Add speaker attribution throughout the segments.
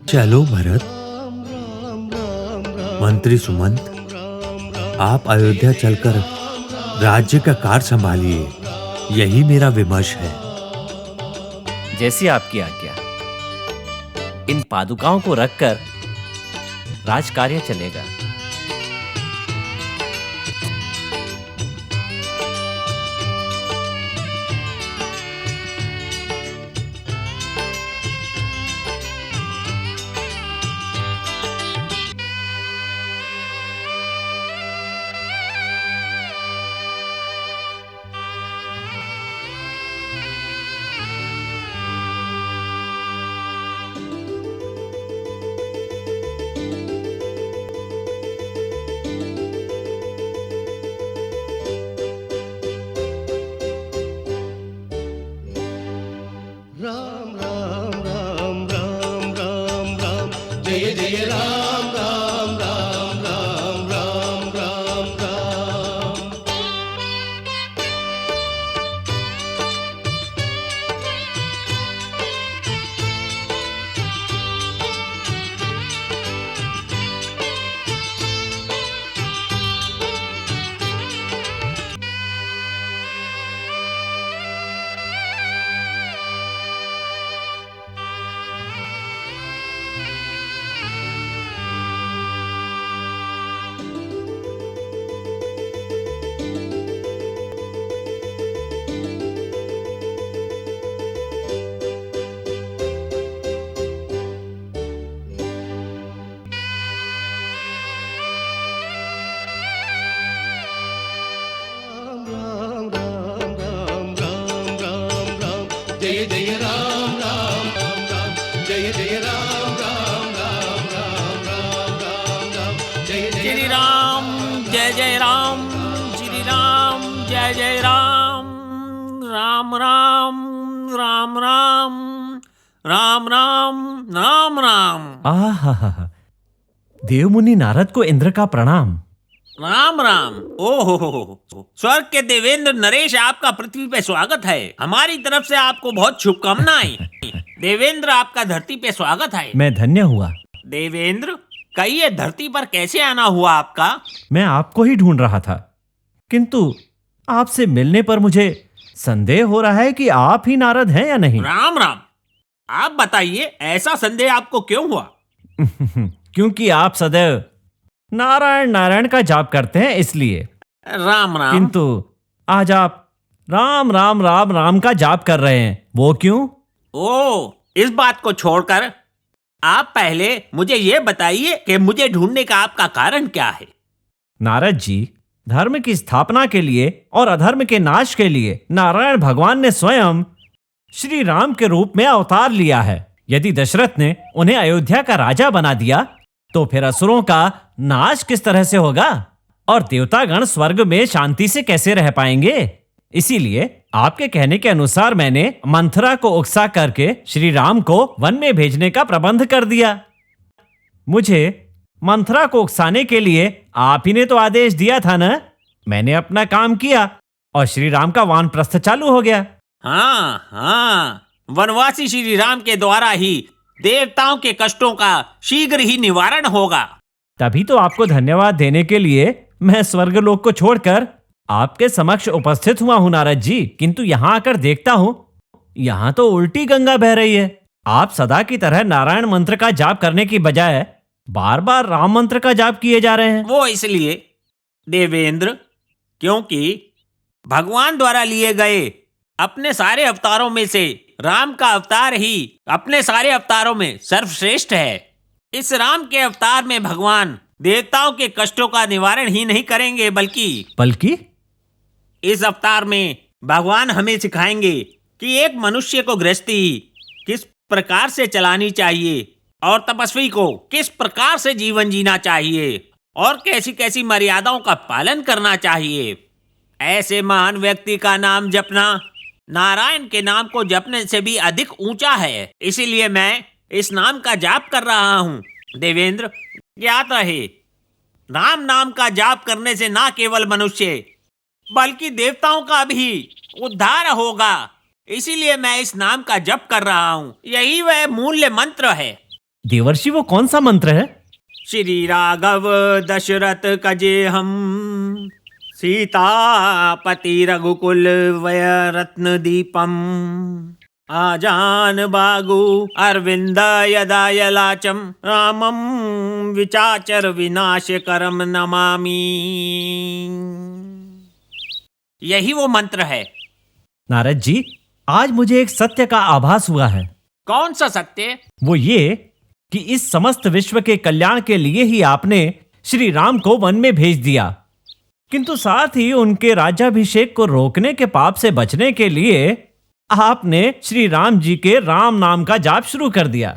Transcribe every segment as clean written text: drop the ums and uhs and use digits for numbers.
Speaker 1: चलो भरत, मंत्री सुमंत, आप अयोध्या चलकर राज्य का कार्य संभालिए, यही मेरा विमर्श है।
Speaker 2: जैसी आपकी आज्ञा। इन पादुकाओं को रखकर राजकार्य चलेगा।
Speaker 3: राम राम राम राम राम राम जय जय राम राम राम राम राम राम राम। जय जय राम राम राम राम जय जय राम राम राम राम राम राम राम जय जय
Speaker 4: श्री राम जय जय राम, श्री राम जय जय राम, राम राम राम राम राम राम राम राम।
Speaker 2: आहा, देवमुनि नारद को इंद्र का प्रणाम।
Speaker 4: राम राम। ओहो स्वर्ग के देवेंद्र नरेश, आपका पृथ्वी पे स्वागत है। हमारी तरफ से आपको बहुत शुभकामनाएं। देवेंद्र, आपका धरती पे स्वागत है।
Speaker 2: मैं धन्य हुआ।
Speaker 4: देवेंद्र, कहिए धरती पर कैसे आना हुआ आपका?
Speaker 2: मैं आपको ही ढूंढ रहा था, किंतु आपसे मिलने पर मुझे संदेह हो रहा है कि आप ही नारद हैं या नहीं।
Speaker 4: राम राम। आप बताइए, ऐसा संदेह आपको क्यों हुआ?
Speaker 2: क्योंकि आप सदैव नारायण नारायण का जाप करते हैं, इसलिए।
Speaker 4: राम राम।
Speaker 2: किंतु आज आप राम राम राम राम का जाप कर रहे हैं, वो क्यों?
Speaker 4: ओ, इस बात को छोड़कर आप पहले मुझे ये बताइए कि मुझे ढूंढने का आपका कारण क्या है?
Speaker 2: नारद जी, धर्म की स्थापना के लिए और अधर्म के नाश के लिए नारायण भगवान ने स्वयं श्री राम के रूप में अवतार लिया है। यदि दशरथ ने उन्हें अयोध्या का राजा बना दिया तो फिर असुरों का नाश किस तरह से होगा और देवतागण स्वर्ग में शांति से कैसे रह पाएंगे? इसीलिए आपके कहने के अनुसार मैंने मंथरा को उकसा करके श्री राम को वन में भेजने का प्रबंध कर दिया। मुझे मंथरा को उकसाने के लिए आप ही ने तो आदेश दिया था ना। मैंने अपना काम किया और श्री राम का वानप्रस्थ चालू हो गया।
Speaker 4: हाँ हाँ, वनवासी श्री राम के द्वारा ही देवताओं के कष्टों का शीघ्र ही निवारण होगा।
Speaker 2: तभी तो आपको धन्यवाद देने के लिए मैं स्वर्गलोक को छोड़कर आपके समक्ष उपस्थित हुआ हूं नारद जी। किंतु यहाँ आकर देखता हूँ, यहाँ तो उल्टी गंगा बह रही है। आप सदा की तरह नारायण मंत्र का जाप करने की बजाय बार बार राम मंत्र का जाप किए जा रहे हैं।
Speaker 4: वो इसलिए देवेंद्र, क्योंकि भगवान द्वारा लिए गए अपने सारे अवतारों में से राम का अवतार ही अपने सारे अवतारों में सर्वश्रेष्ठ है। इस राम के अवतार में भगवान देवताओं के कष्टों का निवारण ही नहीं करेंगे, बल्कि इस अवतार में भगवान हमें सिखाएंगे कि एक मनुष्य को गृहस्थी किस प्रकार से चलानी चाहिए और तपस्वी को किस प्रकार से जीवन जीना चाहिए और कैसी कैसी मर्यादाओं का पालन करना चाहिए। ऐसे महान व्यक्ति का नाम जपना नारायण के नाम को जपने से भी अधिक ऊंचा है। इसीलिए मैं इस नाम का जाप कर रहा हूँ। देवेंद्र, याद रहे, राम नाम का जाप करने से ना केवल मनुष्य बल्कि देवताओं का भी उद्धार होगा। इसीलिए मैं इस नाम का जप कर रहा हूँ। यही वह मूल्य मंत्र है।
Speaker 2: देवर्षि वो कौन सा मंत्र है?
Speaker 4: श्री राघव दशरथ कजे हम, सीतापति रघुकुल वय रत्न दीपम, आजान बागु अरविंद यदायलाचम, रामम विचाचर विनाश करम नमामि। यही वो मंत्र है।
Speaker 2: नारद जी, आज मुझे एक सत्य का आभास हुआ है।
Speaker 4: कौन सा सत्य?
Speaker 2: वो ये कि इस समस्त विश्व के कल्याण के लिए ही आपने श्री राम को वन में भेज दिया, किंतु साथ ही उनके राज्याभिषेक को रोकने के पाप से बचने के लिए आपने श्री राम जी के राम नाम का जाप शुरू कर दिया।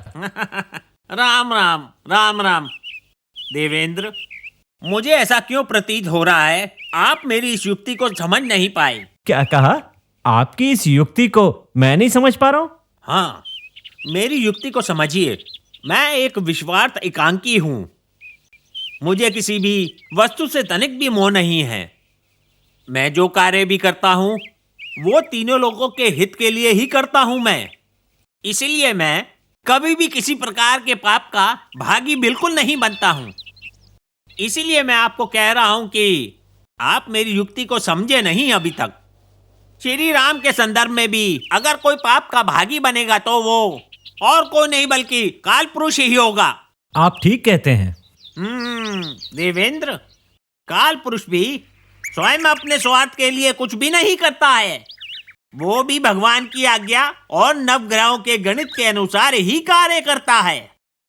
Speaker 4: राम राम राम राम। देवेंद्र, मुझे ऐसा क्यों प्रतीत हो रहा है आप मेरी इस युक्ति को समझ नहीं पाए?
Speaker 2: क्या कहा? आपकी इस युक्ति को मैं नहीं समझ पा रहा हूं।
Speaker 4: हाँ, मेरी युक्ति को समझिए। मैं एक विश्वार्थ एकांकी हूं। मुझे किसी भी वस्तु से तनिक भी मोह नहीं है। मैं जो कार्य भी करता हूं वो तीनों लोगों के हित के लिए ही करता हूं मैं। इसलिए मैं कभी भी किसी प्रकार के पाप का भागी बिल्कुल नहीं बनता हूं। इसीलिए मैं आपको कह रहा हूं कि आप मेरी युक्ति को समझे नहीं अभी तक। श्री राम के संदर्भ में भी अगर कोई पाप का भागी बनेगा तो वो और कोई नहीं बल्कि काल पुरुष ही होगा।
Speaker 2: आप ठीक कहते हैं।
Speaker 4: देवेंद्र, काल पुरुष भी स्वयं अपने स्वार्थ के लिए कुछ भी नहीं करता है। वो भी भगवान की आज्ञा और नवग्रहों के गणित के अनुसार ही कार्य करता है।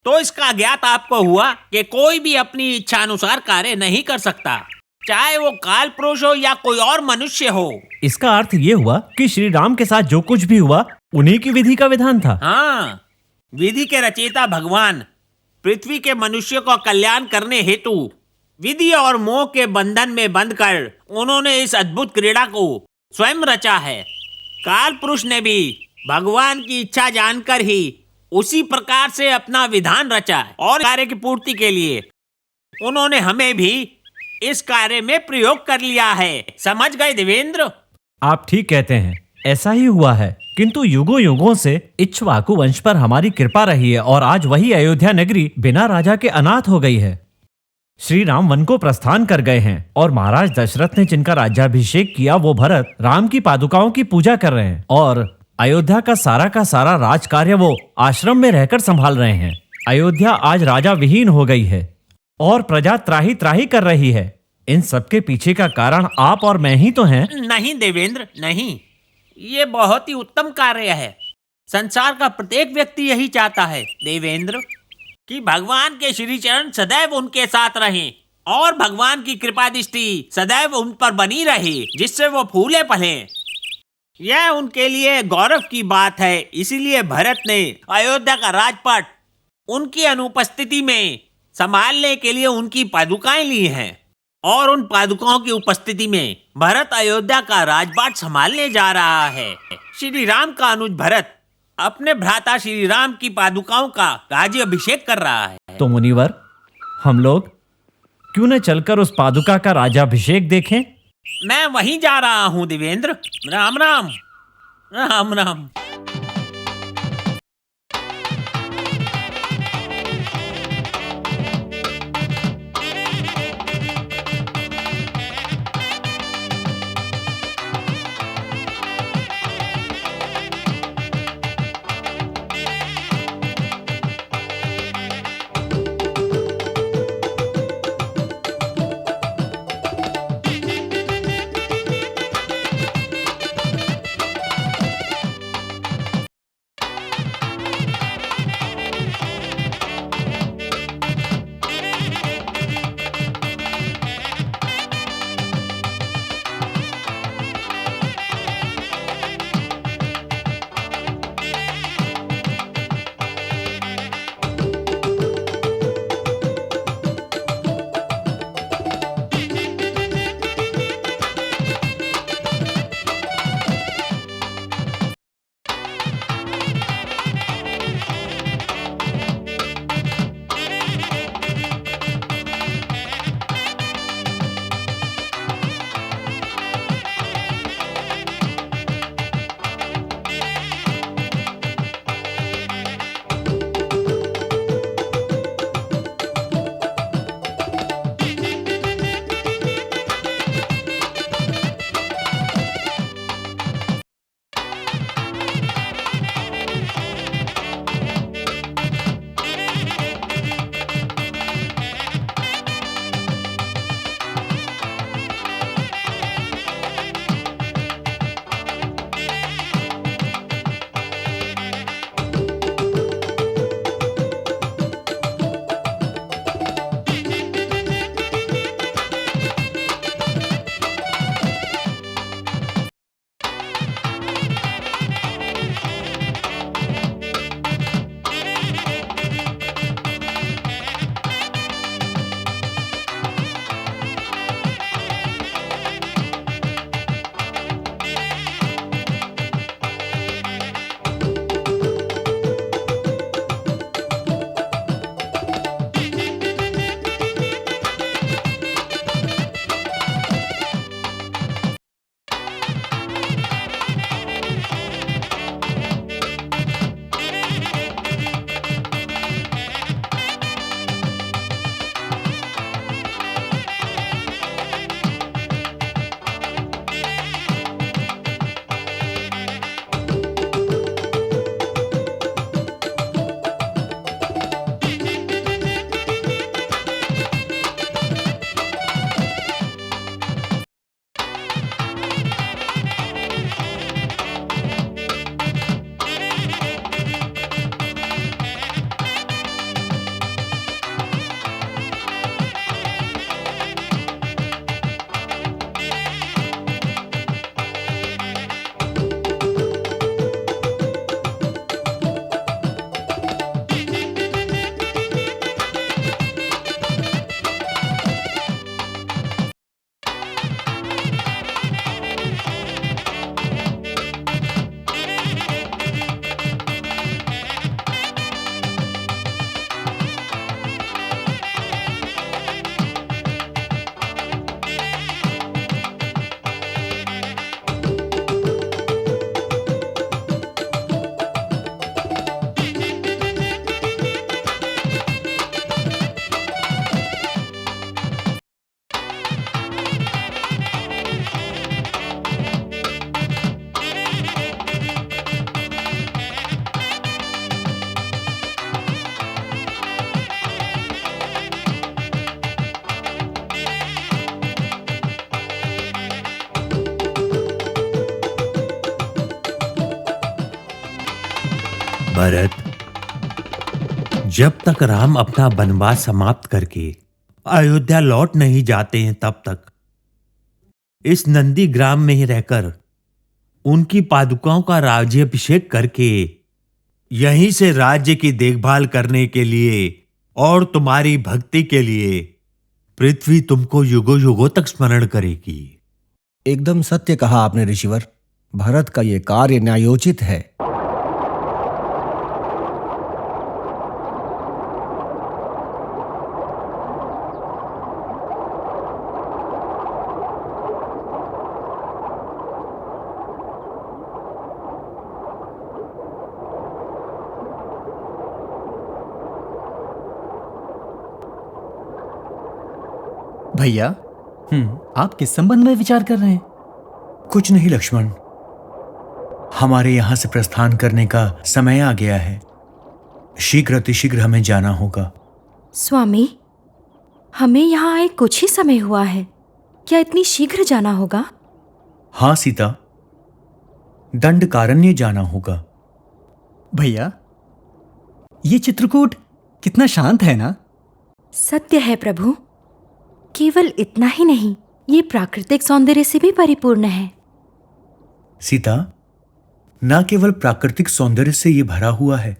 Speaker 4: तो इसका ज्ञात आपको हुआ कि कोई भी अपनी इच्छा अनुसार कार्य नहीं कर सकता, चाहे वो काल पुरुष हो या कोई और मनुष्य हो।
Speaker 2: इसका अर्थ ये हुआ कि श्री राम के साथ जो कुछ भी हुआ उन्हीं की विधि का विधान था।
Speaker 4: हाँ, विधि के रचयिता भगवान पृथ्वी के मनुष्य को कल्याण करने हेतु विधि और मोह के बंधन में बंधकर उन्होंने इस अद्भुत क्रीड़ा को स्वयं रचा है। काल पुरुष ने भी भगवान की इच्छा जानकर ही उसी प्रकार से अपना विधान रचा है और कार्य की पूर्ति के लिए उन्होंने हमें भी इस कार्य में प्रयोग कर लिया है। समझ गए देवेंद्र?
Speaker 2: आप ठीक कहते हैं, ऐसा ही हुआ है। किंतु युगों युगों से इक्ष्वाकु वंश पर हमारी कृपा रही है और आज वही अयोध्या नगरी बिना राजा के अनाथ हो गई है। श्री राम वन को प्रस्थान कर गए हैं और महाराज दशरथ ने जिनका राज्याभिषेक किया वो भरत राम की पादुकाओं की पूजा कर रहे हैं और अयोध्या का सारा राज कार्य वो आश्रम में रहकर संभाल रहे हैं। अयोध्या आज राजा विहीन हो गई है और प्रजा त्राही त्राही कर रही है। इन सबके पीछे का कारण आप और मैं ही तो हैं।
Speaker 4: नहीं देवेंद्र, नहीं। ये बहुत ही उत्तम कार्य है। संसार का प्रत्येक व्यक्ति यही चाहता है देवेंद्र कि भगवान के श्री चरण सदैव उनके साथ रहें और भगवान की कृपा दृष्टि सदैव उन पर बनी रहे, जिससे वो फूले फले। यह उनके लिए गौरव की बात है। इसीलिए भरत ने अयोध्या का राजपाट उनकी अनुपस्थिति में संभालने के लिए उनकी पादुकाएं ली हैं और उन पादुकाओं की उपस्थिति में भरत अयोध्या का राजपाट संभालने जा रहा है। श्री राम का अनुज भरत अपने भ्राता श्री राम की पादुकाओं का राज्याभिषेक कर रहा है।
Speaker 2: तो मुनिवर, हम लोग क्यों न चलकर उस पादुका का राज्याभिषेक देखें?
Speaker 4: मैं वहीं जा रहा हूँ देवेंद्र। राम राम राम राम।
Speaker 1: भरत, जब तक राम अपना वनवास समाप्त करके अयोध्या लौट नहीं जाते हैं तब तक इस नंदी ग्राम में ही रहकर उनकी पादुकाओं का राज्याभिषेक करके यहीं से राज्य की देखभाल करने के लिए और तुम्हारी भक्ति के लिए पृथ्वी तुमको युगों युगों तक स्मरण करेगी।
Speaker 5: एकदम सत्य कहा आपने ऋषिवर। भरत का यह कार्य न्यायोचित है।
Speaker 6: भैया, आप किस संबंध में विचार कर रहे हैं?
Speaker 7: कुछ नहीं लक्ष्मण, हमारे यहां से प्रस्थान करने का समय आ गया है। शीघ्र अतिशीघ्र हमें जाना होगा।
Speaker 8: स्वामी, हमें यहाँ आए कुछ ही समय हुआ है, क्या इतनी शीघ्र जाना होगा?
Speaker 7: हाँ सीता, दंडकारण्य जाना होगा।
Speaker 6: भैया, ये चित्रकूट कितना शांत है ना?
Speaker 8: सत्य है प्रभु, केवल इतना ही नहीं, ये प्राकृतिक सौंदर्य से भी परिपूर्ण है।
Speaker 7: सीता, न केवल प्राकृतिक सौंदर्य से ये भरा हुआ है,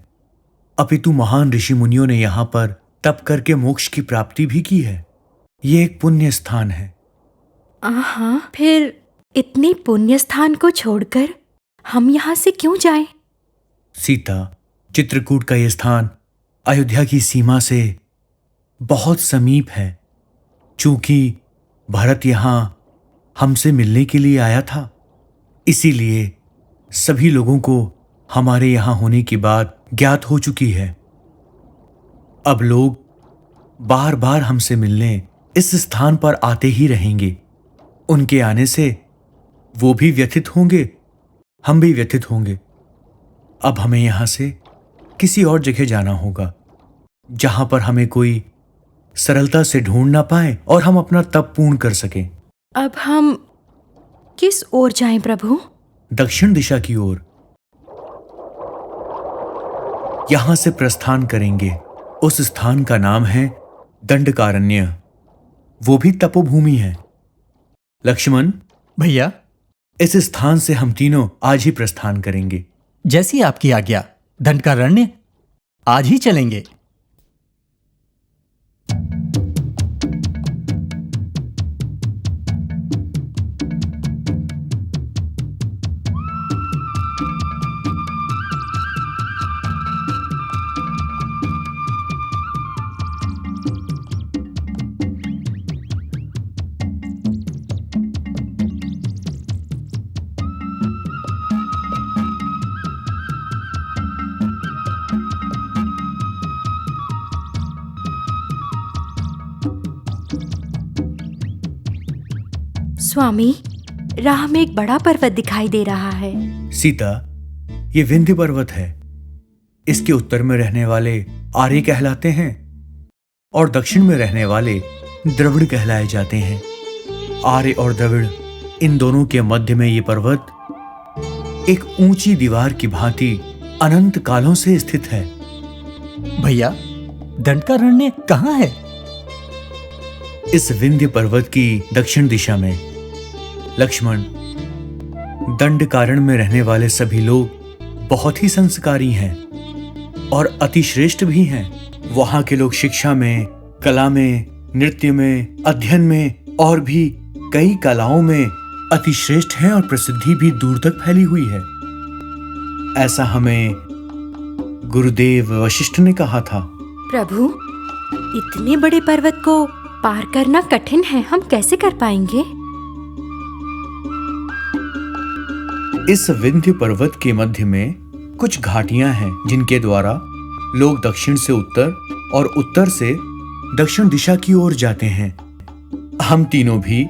Speaker 7: अपितु महान ऋषि मुनियों ने यहां पर तप करके मोक्ष की प्राप्ति भी की है। ये एक पुण्य स्थान है।
Speaker 8: हाँ, फिर इतने पुण्य स्थान को छोड़कर हम यहाँ से क्यों जाएं?
Speaker 7: सीता, चित्रकूट का यह स्थान अयोध्या की सीमा से बहुत समीप है। चूंकि भरत यहां हमसे मिलने के लिए आया था, इसीलिए सभी लोगों को हमारे यहां होने की बात ज्ञात हो चुकी है। अब लोग बार बार हमसे मिलने इस स्थान पर आते ही रहेंगे। उनके आने से वो भी व्यथित होंगे, हम भी व्यथित होंगे। अब हमें यहां से किसी और जगह जाना होगा, जहां पर हमें कोई सरलता से ढूंढ ना पाए और हम अपना तप पूर्ण कर सकें।
Speaker 8: अब हम किस ओर जाएं प्रभु?
Speaker 7: दक्षिण दिशा की ओर। यहां से प्रस्थान करेंगे। उस स्थान का नाम है दंडकारण्य, वो भी तपोभूमि है। लक्ष्मण
Speaker 6: भैया,
Speaker 7: इस स्थान से हम तीनों आज ही प्रस्थान करेंगे।
Speaker 6: जैसी आपकी आज्ञा। दंडकारण्य आज ही चलेंगे।
Speaker 8: स्वामी, राह में एक बड़ा पर्वत दिखाई दे रहा है।
Speaker 7: सीता, ये विंध्य पर्वत है। इसके उत्तर में रहने वाले आर्य कहलाते हैं और दक्षिण में रहने वाले द्रविड़ कहलाए जाते हैं। आर्य और द्रविड़, इन दोनों के मध्य में ये पर्वत एक ऊंची दीवार की भांति अनंत कालों से स्थित है।
Speaker 6: भैया, दंडकारण्य कहाँ है?
Speaker 7: इस विंध्य पर्वत की दक्षिण दिशा में। लक्ष्मण, दंडकारण्य में रहने वाले सभी लोग बहुत ही संस्कारी हैं और अतिश्रेष्ठ भी हैं। वहां के लोग शिक्षा में, कला में, नृत्य में, अध्ययन में और भी कई कलाओं में अतिश्रेष्ठ हैं और प्रसिद्धि भी दूर तक फैली हुई है। ऐसा हमें गुरुदेव वशिष्ठ ने कहा था।
Speaker 8: प्रभु, इतने बड़े पर्वत को पार करना कठिन है, हम कैसे कर पाएंगे?
Speaker 7: इस विंध्य पर्वत के मध्य में कुछ घाटियां हैं, जिनके द्वारा लोग दक्षिण से उत्तर और उत्तर से दक्षिण दिशा की ओर जाते हैं। हम तीनों भी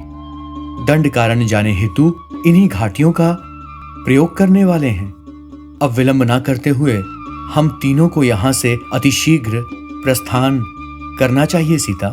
Speaker 7: दंडकारण्य जाने हेतु इन्हीं घाटियों का प्रयोग करने वाले हैं। अब विलंब ना करते हुए हम तीनों को यहां से अतिशीघ्र प्रस्थान करना चाहिए। सीता,